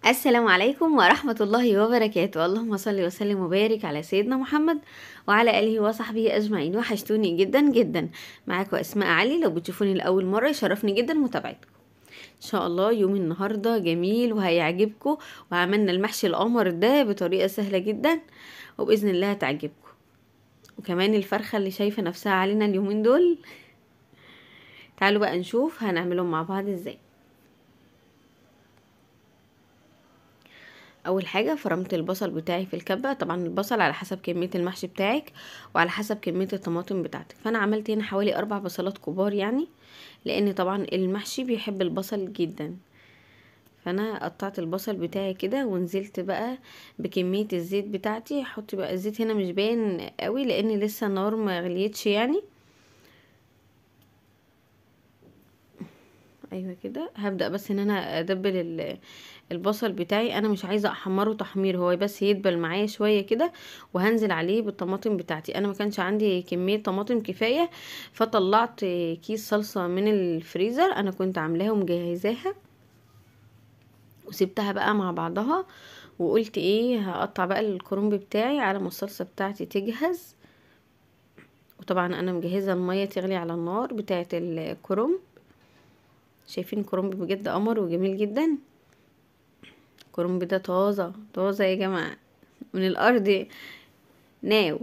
السلام عليكم ورحمة الله وبركاته. اللهم صل وسلم وبارك على سيدنا محمد وعلى آله وصحبه أجمعين. وحشتوني جدا جدا. معاكم أسماء علي. لو بتشوفوني لأول مرة يشرفني جدا متابعتكم. إن شاء الله يوم النهاردة جميل وهيعجبكم. وعملنا المحشي القمر ده بطريقة سهلة جدا وبإذن الله هتعجبكم. وكمان الفرخة اللي شايفة نفسها علينا اليومين دول. تعالوا بقى نشوف هنعملهم مع بعض ازاي. اول حاجه فرمت البصل بتاعي في الكبه. طبعا البصل على حسب كميه المحشي بتاعك وعلى حسب كميه الطماطم بتاعتك، فانا عملت هنا حوالي 4 بصلات كبار يعني، لان طبعا المحشي بيحب البصل جدا. فانا قطعت البصل بتاعي كده ونزلت بقى بكميه الزيت بتاعتي. حطي بقى الزيت هنا مش باين قوي لان لسه النار ما غليتش يعني. ايوه كده. هبدأ بس ان انا ادبل البصل بتاعي. انا مش عايزه احمره تحمير، هو بس يدبل معايا شويه كده. وهنزل عليه بالطماطم بتاعتي. انا ما كانش عندي كميه طماطم كفايه، فطلعت كيس صلصه من الفريزر انا كنت عاملاها ومجهزاها وسبتها بقى مع بعضها. وقلت ايه، هقطع بقى الكرنب بتاعي على ما الصلصه بتاعتي تجهز. وطبعا انا مجهزه الميه تغلي على النار بتاعه الكرنب. شايفين الكرنب بجد قمر وجميل جدا. الكرنب ده طازه طازه يا جماعه من الارض ناو.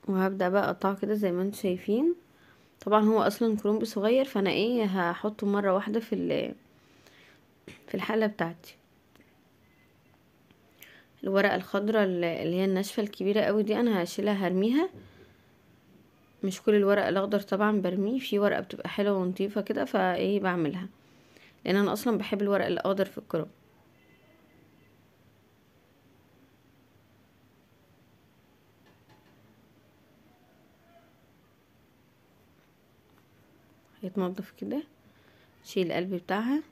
وهبدأ بقى اقطعه كده زي ما انتم شايفين. طبعا هو اصلا كرنب صغير، فانا ايه هحطه مره واحده في الحله بتاعتي. الورقه الخضراء اللي هي الناشفه الكبيره قوي دي انا هشيلها هرميها. مش كل الورق الاخضر طبعا برميه، في ورقه بتبقى حلوه ونظيفه كده فايه بعملها، لان انا اصلا بحب الورق الاخضر في الكرنب. هيتنضف كده. شيل القلب بتاعها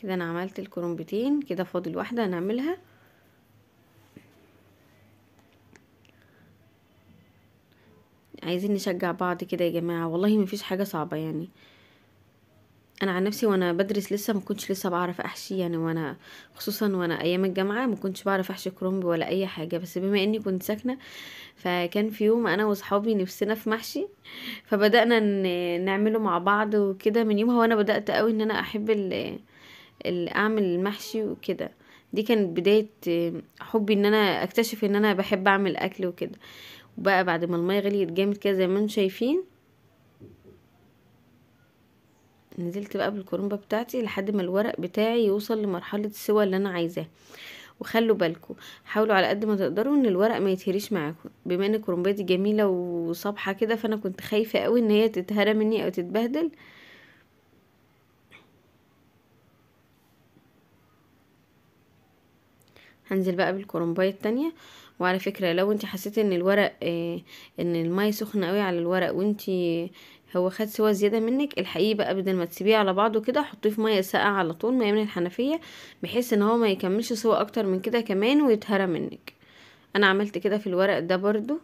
كده. انا عملت الكرنبتين كده، فاضل واحده هنعملها. عايزين نشجع بعض كده يا جماعه، والله مفيش حاجه صعبه يعني. انا عن نفسي وانا بدرس لسه ما كنتش لسه بعرف احشي يعني، وانا خصوصا وانا ايام الجامعه ما كنتش بعرف احشي كرنب ولا اي حاجه. بس بما اني كنت ساكنه، فكان في يوم انا واصحابي نفسنا في محشي، فبدانا نعمله مع بعض وكده. من يومها وانا بدات قوي ان انا احب اعمل المحشي وكده. دي كانت بدايه حبي ان انا اكتشف ان انا بحب اعمل اكل وكده. وبقى بعد ما الميه غليت جامد كده زي ما انتم شايفين، نزلت بقى بالكرنبة بتاعتي لحد ما الورق بتاعي يوصل لمرحلة السوى اللي انا عايزاه. وخلوا بالكم، حاولوا على قد ما تقدروا ان الورق ما يتهريش معاكم. بما ان كرنباتي جميلة وصابحة كده، فانا كنت خايفة قوي ان هي تتهرى مني او تتبهدل. هنزل بقى بالكرنباية التانية. وعلى فكرة لو انت حسيتي ان الورق ان المية سخنة قوي على الورق وانت هو خد سوا زيادة منك، الحقيقة بقى بدل ما تسيبيه على بعضه كده حطيه في مية ساقعة على طول، مية من الحنفية، بحيث ان هو ما يكملش سوا اكتر من كده كمان ويتهرى منك. انا عملت كده في الورق ده برضو.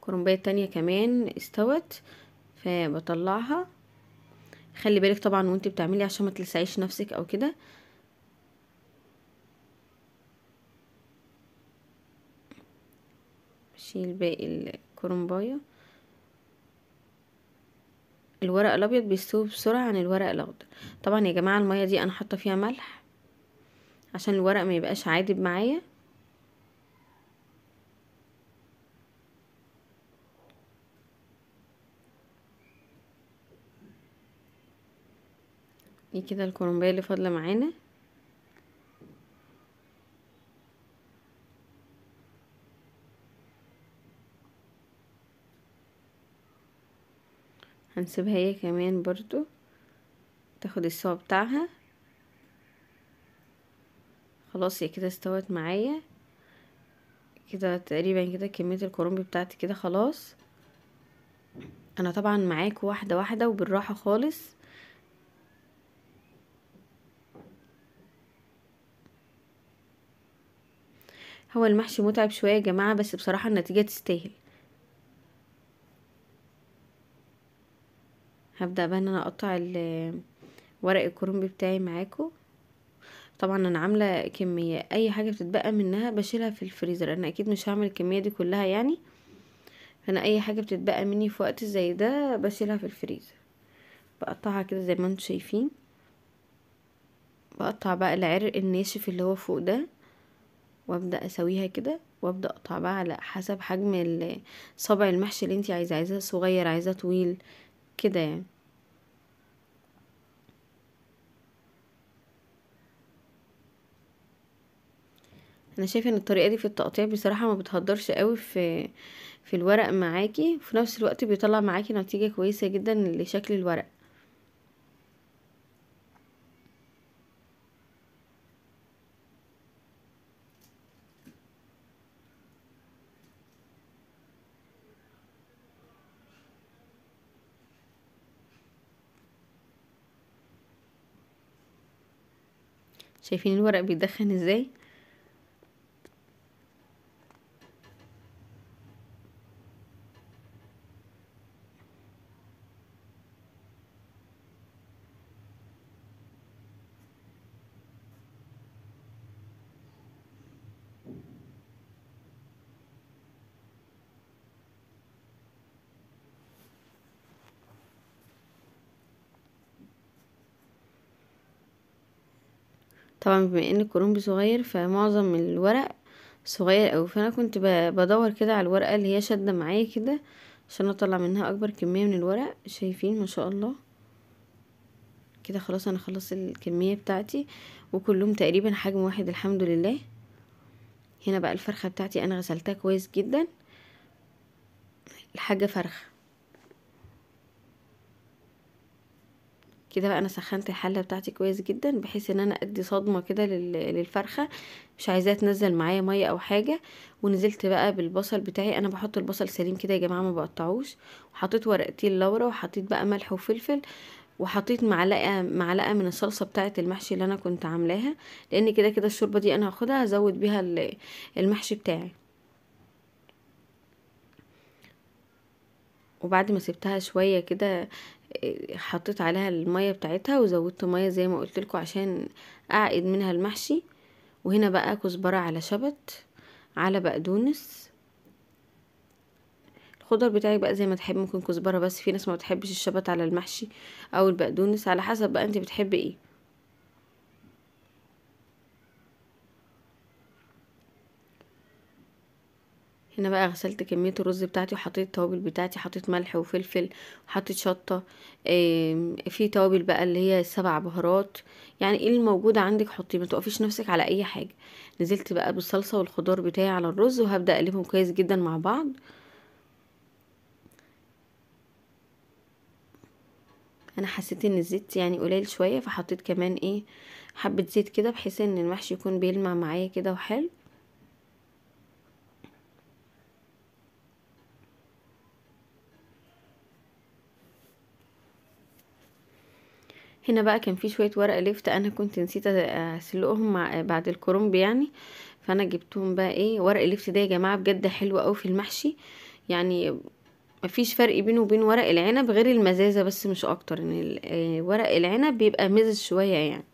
كرنباية تانية كمان استوت فبطلعها. خلي بالك طبعا وانت بتعملي عشان ما تلسعيش نفسك او كده. شيل باقي الكرنبايه. الورق الابيض بيستوي بسرعه عن الورق الاخضر. طبعا يا جماعه الميه دي انا حاطه فيها ملح عشان الورق ما يبقاش عادب معايا. دي كده الكرنبايه اللي فاضله معانا. هنسيبها هي كمان برضو تاخد السوا بتاعها. خلاص هي كده استوت معايا كده تقريبا. كده كميه الكرنب بتاعتي كده خلاص. انا طبعا معاك واحده واحده وبالراحه خالص. هو المحشي متعب شوية يا جماعة، بس بصراحة النتيجة تستاهل. هبدأ بقى ان انا اقطع ورق الكرنب بتاعي معاكم. طبعا انا عاملة كمية، اي حاجة بتتبقى منها بشيلها في الفريزر، انا اكيد مش هعمل الكمية دي كلها يعني. فانا اي حاجة بتتبقى مني في وقت زي ده بشيلها في الفريزر. بقطعها كده زي ما انتم شايفين. بقطع بقى العرق الناشف اللي هو فوق ده، وابدا اسويها كده، وابدا اقطع بقى على حسب حجم صابع المحشي اللي انتي عايزاه صغير عايزاه طويل كده يعني. انا شايفه ان الطريقه دي في التقطيع بصراحه ما بتهدرش قوي في الورق معاكي، وفي نفس الوقت بيطلع معاكي نتيجه كويسه جدا لشكل الورق. شايفين الورق بيدخن ازاي؟ طبعا بما ان الكرنب صغير فمعظم الورق صغير اوي، فانا كنت بدور كده على الورقه اللي هي شاده معايا كده عشان اطلع منها اكبر كميه من الورق. شايفين ما شاء الله كده. خلاص انا خلصت الكميه بتاعتي وكلهم تقريبا حجم واحد الحمد لله. هنا بقى الفرخه بتاعتي انا غسلتها كويس جدا، الحاجه فرخه كده. بقى انا سخنت الحله بتاعتي كويس جدا بحيث ان انا ادي صدمه كده للفرخه، مش عايزاها تنزل معايا ميه او حاجه. ونزلت بقى بالبصل بتاعي، انا بحط البصل سليم كده يا جماعه ما بقطعوش. وحطيت ورقتين لورا، وحطيت بقى ملح وفلفل، وحطيت معلقه من الصلصه بتاعه المحشي اللي انا كنت عاملاها، لان كده كده الشوربه دي انا هاخدها ازود بيها المحشي بتاعي. وبعد ما سبتها شويه كده حطيت عليها المية بتاعتها، وزودت مية زي ما قلت لكم عشان اعقد منها المحشي. وهنا بقى كزبرة على شبت على بقدونس. الخضر بتاعي بقى زي ما تحب، ممكن كزبرة بس، في ناس ما بتحبش الشبت على المحشي او البقدونس، على حسب بقى انت بتحبي ايه. هنا بقى غسلت كمية الرز بتاعتي وحطيت التوابل بتاعتي، حطيت ملح وفلفل وحطيت شطة. في توابل بقى اللي هي السبع بهارات، يعني ايه الموجودة عندك حطيه، ما توقفيش نفسك على اي حاجة. نزلت بقى بالصلصة والخضار بتاعي على الرز، وهبدأ اقلبهم كويس جدا مع بعض. انا حسيت ان الزيت يعني قليل شوية، فحطيت كمان ايه حبة زيت كده بحيث ان المحشي يكون بيلمع معايا كده وحلو. هنا بقى كان في شوية ورق لفت انا كنت نسيت اسلقهم بعد الكرنب يعني، فانا جبتهم بقى ايه. ورق اللفت ده يا جماعة بجد حلو قوي في المحشي، يعني مفيش فرق بينه وبين ورق العنب غير المزازة بس مش اكتر، ان ورق العنب بيبقى مزز شوية يعني.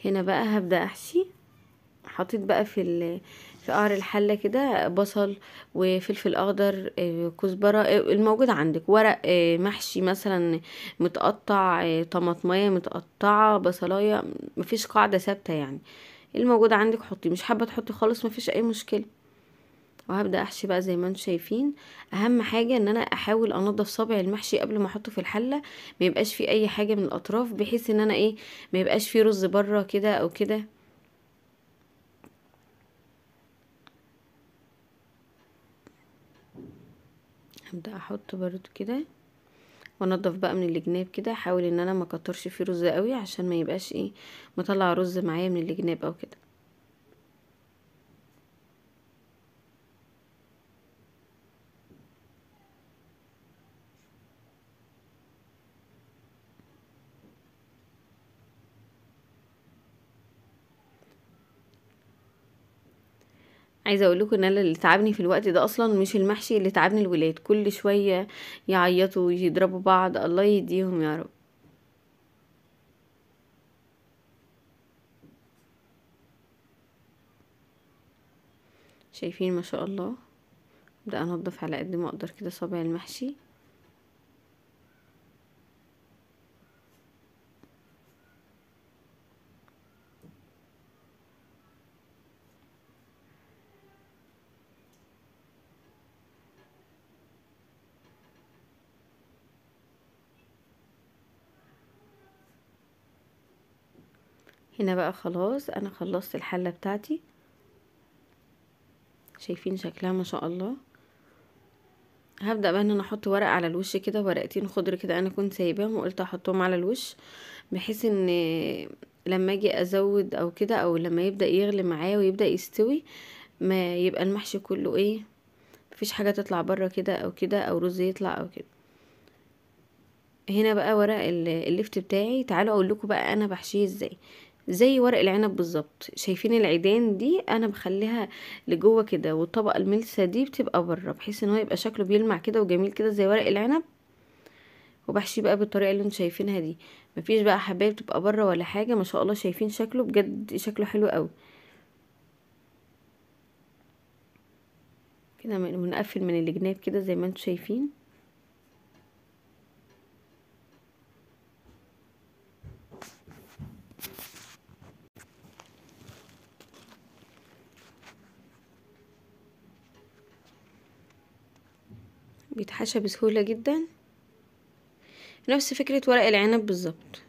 هنا بقى هبدأ احشي. حطيت بقى في قعر الحله كده بصل وفلفل اخضر، كزبره، الموجود عندك، ورق محشي مثلا متقطع، طماطميه متقطعه، بصلايه، مفيش قاعده ثابته يعني، الموجود عندك حطي، مش حابه تحطي خالص مفيش اي مشكله. وهبدا احشي بقى زي ما انتم شايفين. اهم حاجه ان انا احاول انضف صابع المحشي قبل ما احطه في الحله، ما يبقاش فيه اي حاجه من الاطراف، بحيث ان انا ايه ما يبقاش فيه رز بره كده او كده. هبدأ احط برضو كده وانضف بقى من الجناب كده، احاول ان انا ما اكترش فيه رز قوي عشان ما يبقاش ايه مطلع رز معايا من الجناب او كده. عايزه اقول لكم ان انا اللي تعبني في الوقت ده اصلا مش المحشي، اللي تعبني الولاد كل شويه يعيطوا ويضربوا بعض، الله يهديهم يا رب. شايفين ما شاء الله. ابدا انضف على قد ما اقدر كده صابع المحشي. هنا بقى خلاص انا خلصت الحله بتاعتي، شايفين شكلها ما شاء الله. هبدأ بقى ان انا احط ورق على الوش كده، ورقتين خضر كده انا كنت سايباهم وقلت احطهم على الوش، بحيث ان لما اجي ازود او كده، او لما يبدأ يغلي معايا ويبدأ يستوي، ما يبقى المحشي كله ايه، مفيش حاجة تطلع بره كده او كده، او رز يطلع او كده. هنا بقى ورق اللفت بتاعي، تعالوا اقول لكم بقى انا بحشيه ازاي. زي ورق العنب بالظبط، شايفين العيدان دي انا بخليها لجوه كده، والطبقه الملسه دي بتبقى بره، بحيث ان هو يبقى شكله بيلمع كده وجميل كده زي ورق العنب. وبحشيه بقى بالطريقه اللي انتوا شايفينها دي، مفيش بقى حبايه بتبقى بره ولا حاجه، ما شاء الله شايفين شكله بجد شكله حلو قوي كده، منقفل من الجناب كده زي ما انتوا شايفين. بيتحشى بسهوله جدا، نفس فكره ورق العنب بالظبط.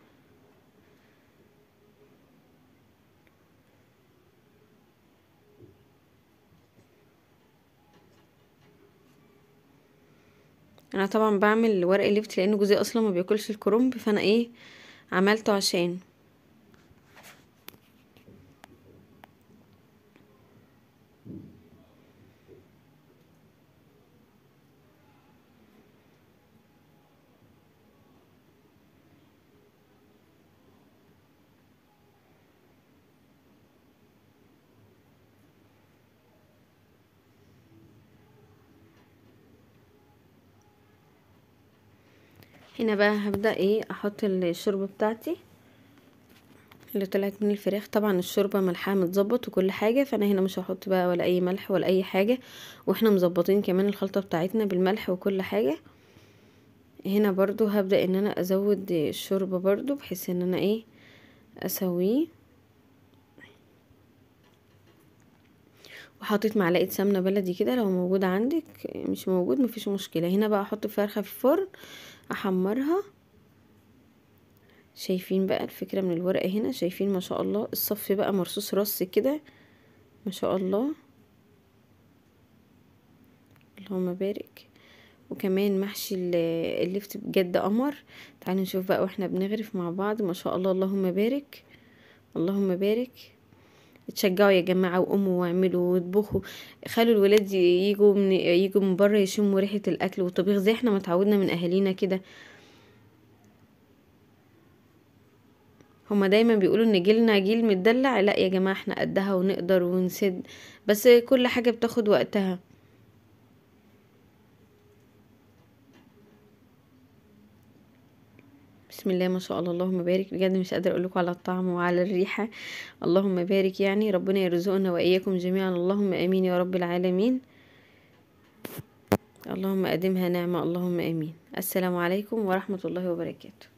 انا طبعا بعمل ورق الليفت لان جوزي اصلا ما بياكلش الكرنب، فانا ايه عملته عشان. هنا بقى هبدأ ايه احط الشوربة بتاعتي اللي طلعت من الفراخ. طبعا الشوربة ملحها متظبط وكل حاجة، فانا هنا مش هحط بقى ولا اي ملح ولا اي حاجة، واحنا مظبطين كمان الخلطة بتاعتنا بالملح وكل حاجة. هنا برضو هبدأ ان انا ازود الشوربة برضو، بحيث ان انا ايه اسويه. وحطيت معلقة سمنة بلدي كده لو موجودة عندك، مش موجود مفيش مشكلة. هنا بقى احط فرخة في الفرن احمرها. شايفين بقى الفكرة من الورق هنا، شايفين ما شاء الله الصف بقى مرصوص رص كده ما شاء الله، اللهم بارك. وكمان محشي اللفت بجد قمر. تعالوا نشوف بقى واحنا بنغرف مع بعض ما شاء الله، اللهم بارك اللهم بارك. اتشجعوا يا جماعة وقوموا واعملوا واطبخوا، خلوا الولاد يجوا من بره يشموا ريحة الاكل والطبيخ زي احنا ما اتعودنا من اهالينا كده. هما دايما بيقولوا ان جيلنا جيل متدلع، لا يا جماعة احنا قدها ونقدر ونسد، بس كل حاجة بتاخد وقتها. بسم الله ما شاء الله، اللهم بارك. بجد مش قادره اقول لكم على الطعم وعلى الريحه، اللهم بارك. يعني ربنا يرزقنا واياكم جميعا، اللهم امين يا رب العالمين. اللهم ادمها نعمه، اللهم امين. السلام عليكم ورحمه الله وبركاته.